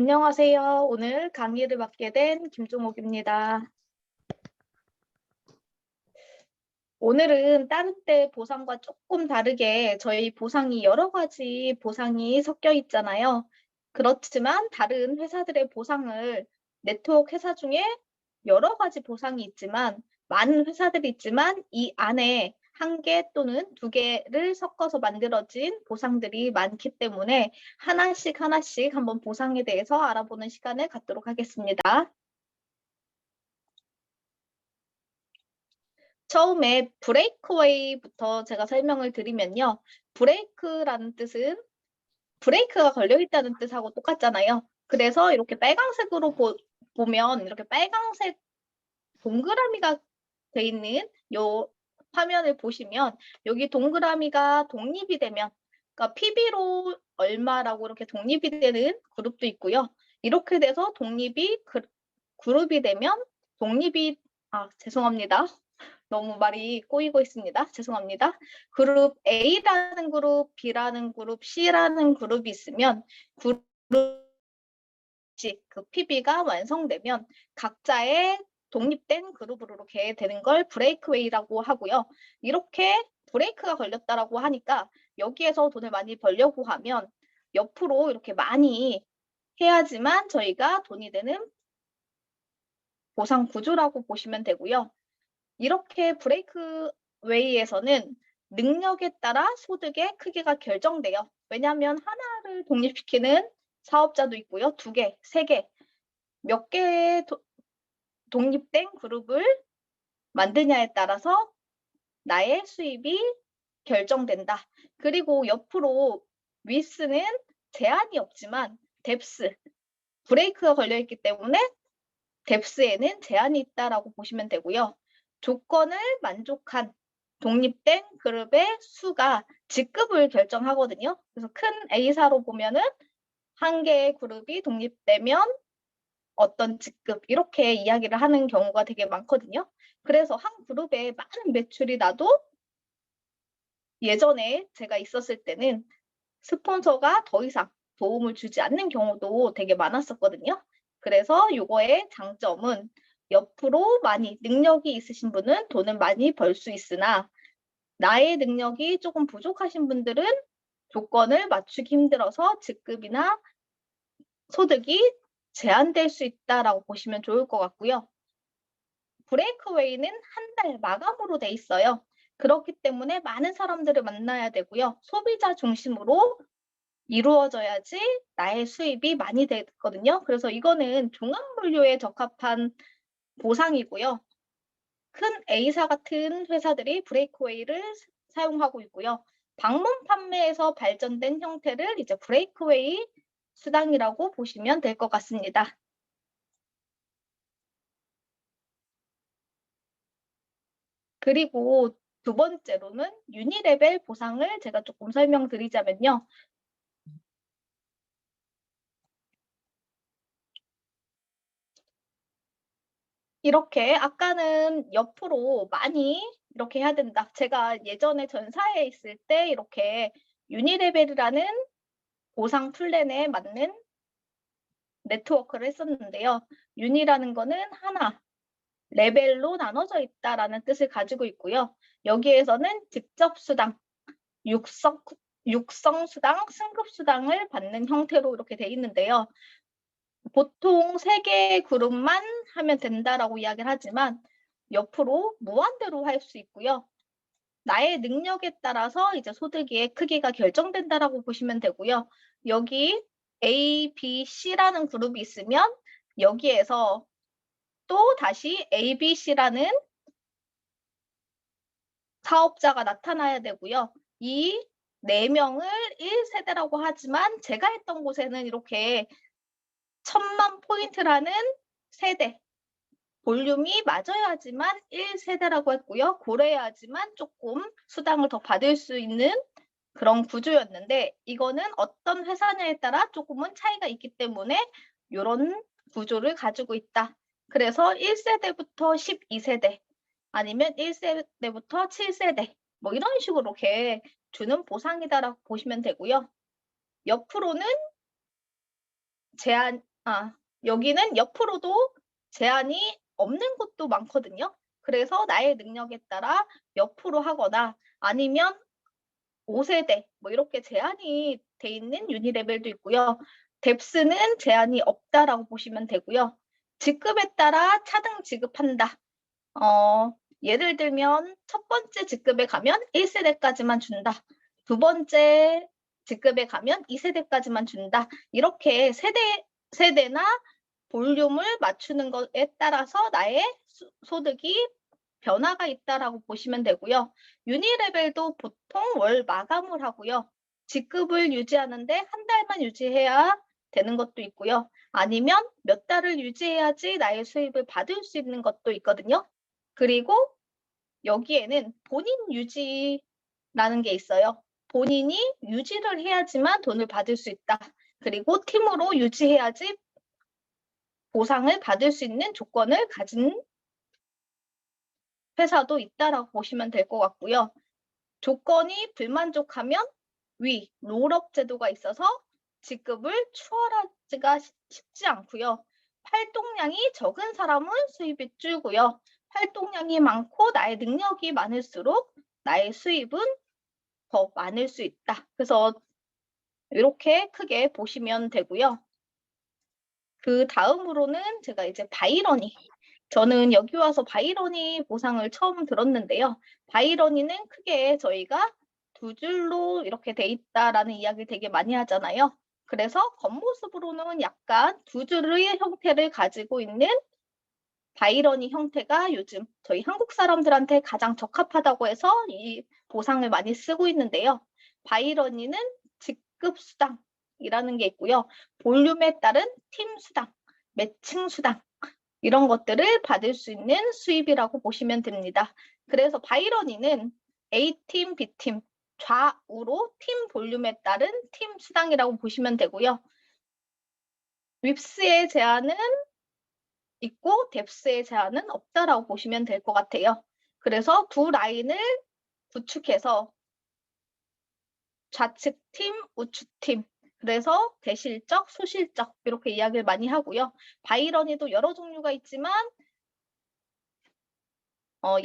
안녕하세요. 오늘 강의를 맡게 된 김종옥입니다. 오늘은 다른 때 보상과 조금 다르게 저희 보상이 여러 가지 보상이 섞여 있잖아요. 그렇지만 다른 회사들의 보상을 네트워크 회사 중에 여러 가지 보상이 있지만 많은 회사들이 있지만 이 안에 한 개 또는 두 개를 섞어서 만들어진 보상들이 많기 때문에 하나씩 하나씩 한번 보상에 대해서 알아보는 시간을 갖도록 하겠습니다. 처음에 브레이크웨이부터 제가 설명을 드리면요. 브레이크라는 뜻은 브레이크가 걸려 있다는 뜻하고 똑같잖아요. 그래서 이렇게 빨간색으로 보면 이렇게 빨간색 동그라미가 돼 있는 요 화면을 보시면 여기 동그라미가 독립이 되면 그러니까 PB로 얼마라고 이렇게 독립이 되는 그룹도 있고요. 이렇게 돼서 독립이 그룹이 되면 독립이 죄송합니다. 너무 말이 꼬이고 있습니다. 죄송합니다. 그룹 A라는 그룹, B라는 그룹, C라는 그룹이 있으면 그룹 그 PB가 완성되면 각자의 독립된 그룹으로 이렇게 되는 걸 브레이크웨이라고 하고요. 이렇게 브레이크가 걸렸다라고 하니까 여기에서 돈을 많이 벌려고 하면 옆으로 이렇게 많이 해야지만 저희가 돈이 되는 보상 구조라고 보시면 되고요. 이렇게 브레이크웨이에서는 능력에 따라 소득의 크기가 결정돼요. 왜냐하면 하나를 독립시키는 사업자도 있고요. 두 개, 세 개, 몇 개의 독립된 그룹을 만드냐에 따라서 나의 수입이 결정된다. 그리고 옆으로 위스는 제한이 없지만 뎁스, 브레이크가 걸려있기 때문에 뎁스에는 제한이 있다라고 보시면 되고요. 조건을 만족한 독립된 그룹의 수가 직급을 결정하거든요. 그래서 큰 A사로 보면은 한 개의 그룹이 독립되면 어떤 직급 이렇게 이야기를 하는 경우가 되게 많거든요. 그래서 한 그룹에 많은 매출이 나도 예전에 제가 있었을 때는 스폰서가 더 이상 도움을 주지 않는 경우도 되게 많았었거든요. 그래서 요거의 장점은 옆으로 많이 능력이 있으신 분은 돈을 많이 벌 수 있으나 나의 능력이 조금 부족하신 분들은 조건을 맞추기 힘들어서 직급이나 소득이 제한될 수 있다라고 보시면 좋을 것 같고요. 브레이크웨이는 한 달 마감으로 돼 있어요. 그렇기 때문에 많은 사람들을 만나야 되고요. 소비자 중심으로 이루어져야지 나의 수입이 많이 되거든요. 그래서 이거는 종합물류에 적합한 보상이고요. 큰 A사 같은 회사들이 브레이크웨이를 사용하고 있고요. 방문 판매에서 발전된 형태를 이제 브레이크웨이 수당이라고 보시면 될 것 같습니다. 그리고 두 번째로는 유니레벨 보상을 제가 조금 설명드리자면요. 이렇게 아까는 옆으로 많이 이렇게 해야 된다. 제가 예전에 전사에 있을 때 이렇게 유니레벨이라는 보상 플랜에 맞는 네트워크를 했었는데요. 유니라는 거는 하나, 레벨로 나눠져 있다라는 뜻을 가지고 있고요. 여기에서는 직접 수당, 육성 수당, 승급 수당을 받는 형태로 이렇게 돼 있는데요. 보통 3개의 그룹만 하면 된다라고 이야기를 하지만 옆으로 무한대로 할 수 있고요. 나의 능력에 따라서 이제 소득의 크기가 결정된다라고 보시면 되고요. 여기 A, B, C라는 그룹이 있으면 여기에서 또 다시 A, B, C라는 사업자가 나타나야 되고요. 이 4명을 1세대라고 하지만 제가 했던 곳에는 이렇게 1000만 포인트라는 세대, 볼륨이 맞아야지만 1세대라고 했고요. 고래야지만 조금 수당을 더 받을 수 있는 그런 구조였는데 이거는 어떤 회사냐에 따라 조금은 차이가 있기 때문에 요런 구조를 가지고 있다. 그래서 1세대부터 12세대 아니면 1세대부터 7세대 뭐 이런 식으로 이렇게 주는 보상이다라고 보시면 되고요. 옆으로는 여기는 옆으로도 제한이 없는 곳도 많거든요. 그래서 나의 능력에 따라 옆으로 하거나 아니면 5세대 뭐 이렇게 제한이 돼 있는 유니 레벨도 있고요. 뎁스는 제한이 없다라고 보시면 되고요. 직급에 따라 차등 지급한다. 예를 들면 첫 번째 직급에 가면 1세대까지만 준다. 두 번째 직급에 가면 2세대까지만 준다. 이렇게 세대나 볼륨을 맞추는 것에 따라서 나의 소득이 변화가 있다라고 보시면 되고요. 유니 레벨도 보통 월 마감을 하고요. 직급을 유지하는데 한 달만 유지해야 되는 것도 있고요. 아니면 몇 달을 유지해야지 나의 수입을 받을 수 있는 것도 있거든요. 그리고 여기에는 본인 유지라는 게 있어요. 본인이 유지를 해야지만 돈을 받을 수 있다. 그리고 팀으로 유지해야지 보상을 받을 수 있는 조건을 가진 회사도 있다라고 보시면 될 것 같고요. 조건이 불만족하면 롤업 제도가 있어서 직급을 추월하기가 쉽지 않고요. 활동량이 적은 사람은 수입이 줄고요. 활동량이 많고 나의 능력이 많을수록 나의 수입은 더 많을 수 있다. 그래서 이렇게 크게 보시면 되고요. 그 다음으로는 제가 이제 바이러니. 저는 여기 와서 바이러니 보상을 처음 들었는데요. 바이러니는 크게 저희가 두 줄로 이렇게 돼 있다라는 이야기를 되게 많이 하잖아요. 그래서 겉모습으로는 약간 두 줄의 형태를 가지고 있는 바이러니 형태가 요즘 저희 한국 사람들한테 가장 적합하다고 해서 이 보상을 많이 쓰고 있는데요. 바이러니는 직급 수당이라는 게 있고요. 볼륨에 따른 팀 수당, 매칭 수당 이런 것들을 받을 수 있는 수입이라고 보시면 됩니다. 그래서 바이러니는 A팀, B팀 좌우로 팀 볼륨에 따른 팀 수당이라고 보시면 되고요. 윕스의 제한은 있고 뎁스의 제한은 없다라고 보시면 될 것 같아요. 그래서 두 라인을 구축해서 좌측 팀, 우측 팀 그래서 대실적, 소실적 이렇게 이야기를 많이 하고요. 바이러니도 여러 종류가 있지만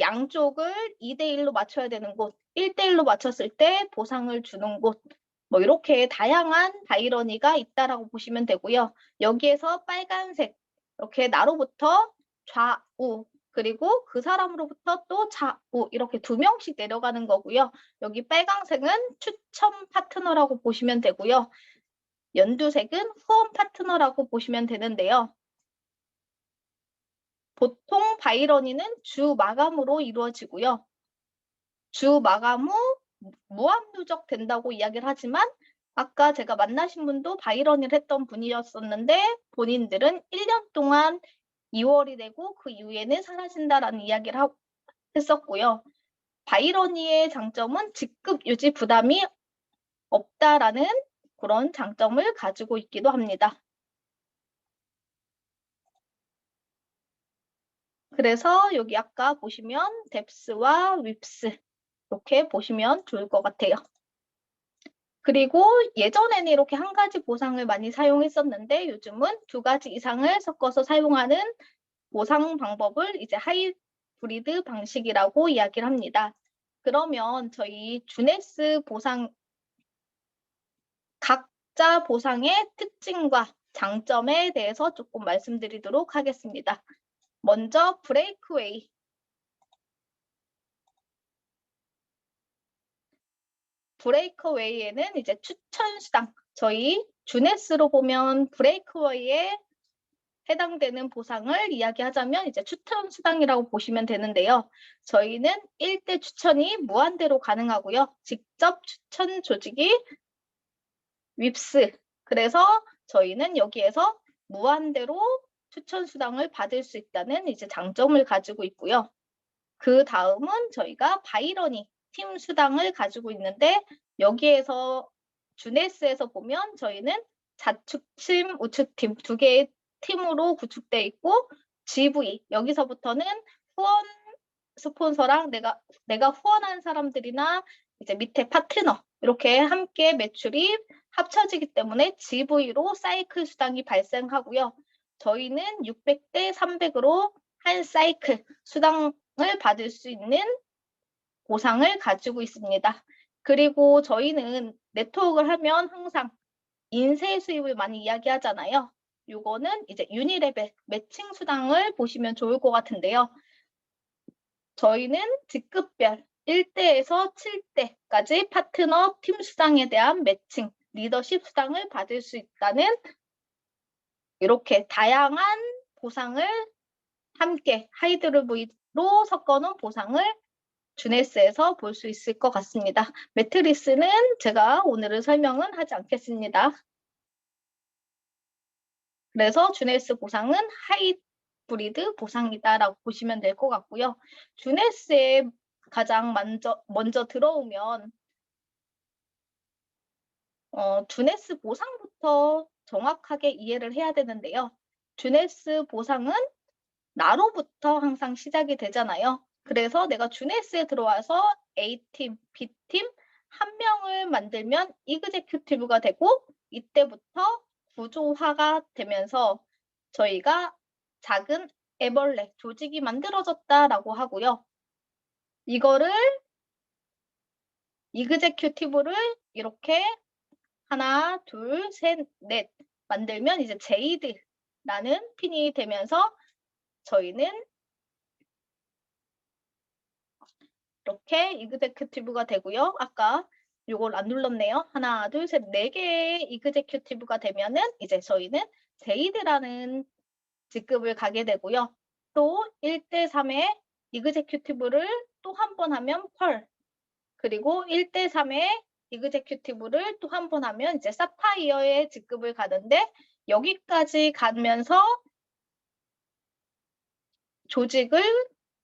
양쪽을 2대1로 맞춰야 되는 곳, 1대1로 맞췄을 때 보상을 주는 곳, 뭐 이렇게 다양한 바이러니가 있다라고 보시면 되고요. 여기에서 빨간색 이렇게 나로부터 좌우 그리고 그 사람으로부터 또 좌우 이렇게 2명씩 내려가는 거고요. 여기 빨간색은 추천 파트너라고 보시면 되고요. 연두색은 후원 파트너라고 보시면 되는데요. 보통 바이러니는 주 마감으로 이루어지고요. 주 마감 후 무한 누적 된다고 이야기를 하지만 아까 제가 만나신 분도 바이러니를 했던 분이었었는데 본인들은 1년 동안 2월이 되고 그 이후에는 사라진다라는 이야기를 했었고요. 바이러니의 장점은 직급 유지 부담이 없다라는 그런 장점을 가지고 있기도 합니다. 그래서 여기 아까 보시면 뎁스와 윕스 이렇게 보시면 좋을 것 같아요. 그리고 예전에는 이렇게 한 가지 보상을 많이 사용했었는데 요즘은 두 가지 이상을 섞어서 사용하는 보상 방법을 이제 하이브리드 방식이라고 이야기를 합니다. 그러면 저희 주네스 보상 각자 보상의 특징과 장점에 대해서 조금 말씀드리도록 하겠습니다. 먼저 브레이크웨이. 브레이크웨이에는 이제 추천 수당, 저희 주네스로 보면 브레이크웨이에 해당되는 보상을 이야기하자면 이제 추천 수당이라고 보시면 되는데요. 저희는 1대 추천이 무한대로 가능하고요. 직접 추천 조직이 윕스. 그래서 저희는 여기에서 무한대로 추천 수당을 받을 수 있다는 이제 장점을 가지고 있고요. 그 다음은 저희가 바이러니 팀 수당을 가지고 있는데 여기에서 주네스에서 보면 저희는 좌측팀, 우측팀 두 개의 팀으로 구축되어 있고 GV 여기서부터는 후원 스폰서랑 내가 후원한 사람들이나 이제 밑에 파트너 이렇게 함께 매출이 합쳐지기 때문에 GV로 사이클 수당이 발생하고요. 저희는 600대 300으로 한 사이클 수당을 받을 수 있는 보상을 가지고 있습니다. 그리고 저희는 네트워크를 하면 항상 인쇄 수입을 많이 이야기하잖아요. 요거는 이제 유니레벨 매칭 수당을 보시면 좋을 것 같은데요. 저희는 직급별 1대에서 7대까지 파트너 팀 수당에 대한 매칭, 리더십 수당을 받을 수 있다는 이렇게 다양한 보상을 함께 하이드로브로 섞어놓은 보상을 주네스에서 볼 수 있을 것 같습니다. 매트리스는 제가 오늘은 설명은 하지 않겠습니다. 그래서 주네스 보상은 하이브리드 보상이다라고 보시면 될 것 같고요. 주네스에 가장 먼저 들어오면 주네스 보상부터 정확하게 이해를 해야 되는데요. 주네스 보상은 나로부터 항상 시작이 되잖아요. 그래서 내가 주네스에 들어와서 A팀, B팀 한 명을 만들면 이그제큐티브가 되고 이때부터 구조화가 되면서 저희가 작은 애벌레 조직이 만들어졌다라고 하고요. 이거를 이그제큐티브를 이렇게 하나, 둘, 셋, 넷 만들면 이제 제이드라는 핀이 되면서 저희는 이렇게 이그제큐티브가 되고요. 아까 요걸 안 눌렀네요. 하나, 둘, 셋, 네 개의 이그제큐티브가 되면은 이제 저희는 제이드라는 직급을 가게 되고요. 또 1대 3의 이그제큐티브를 또 한 번 하면 펄, 그리고 1대 3의 이그제큐티브를 또 한 번 하면 이제 사파이어의 직급을 가는데 여기까지 가면서 조직을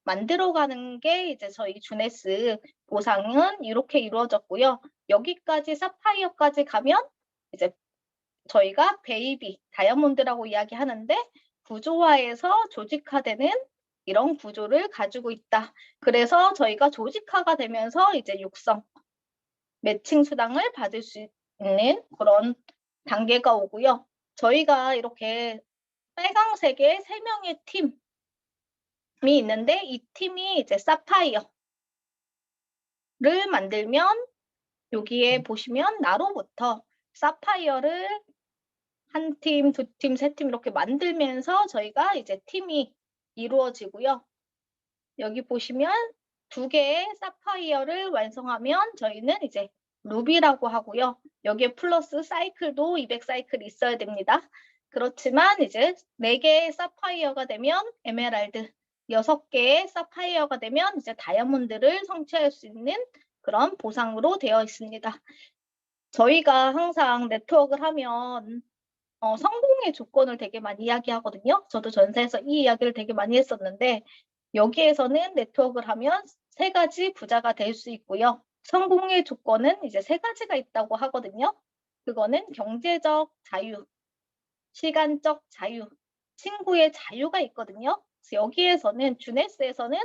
만들어가는 게 이제 저희 주네스 보상은 이렇게 이루어졌고요. 여기까지 사파이어까지 가면 이제 저희가 베이비, 다이아몬드라고 이야기하는데 구조화에서 조직화되는 이런 구조를 가지고 있다. 그래서 저희가 조직화가 되면서 이제 육성, 매칭 수당을 받을 수 있는 그런 단계가 오고요. 저희가 이렇게 빨강색의 3명의 팀이 있는데 이 팀이 이제 사파이어를 만들면 여기에 보시면 나로부터 사파이어를 한 팀, 두 팀, 세 팀 이렇게 만들면서 저희가 이제 팀이 이루어지고요. 여기 보시면 2개의 사파이어를 완성하면 저희는 이제 루비라고 하고요. 여기에 플러스 사이클도 200사이클이 있어야 됩니다. 그렇지만 이제 4개의 사파이어가 되면 에메랄드, 6개의 사파이어가 되면 이제 다이아몬드를 성취할 수 있는 그런 보상으로 되어 있습니다. 저희가 항상 네트워크를 하면 성공의 조건을 되게 많이 이야기하거든요. 저도 전사에서 이 이야기를 되게 많이 했었는데 여기에서는 네트워크를 하면 3가지 부자가 될 수 있고요. 성공의 조건은 이제 3가지가 있다고 하거든요. 그거는 경제적 자유, 시간적 자유, 친구의 자유가 있거든요. 그래서 여기에서는 주네스에서는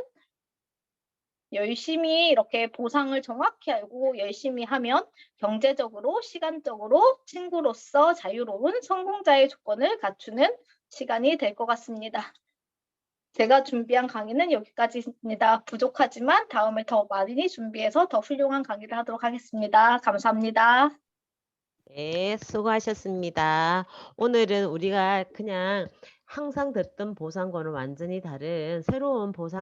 열심히 이렇게 보상을 정확히 알고 열심히 하면 경제적으로, 시간적으로 친구로서 자유로운 성공자의 조건을 갖추는 시간이 될 것 같습니다. 제가 준비한 강의는 여기까지입니다. 부족하지만 다음에 더 많이 준비해서 더 훌륭한 강의를 하도록 하겠습니다. 감사합니다. 네, 수고하셨습니다. 오늘은 우리가 그냥 항상 듣던 보상과는 완전히 다른 새로운 보상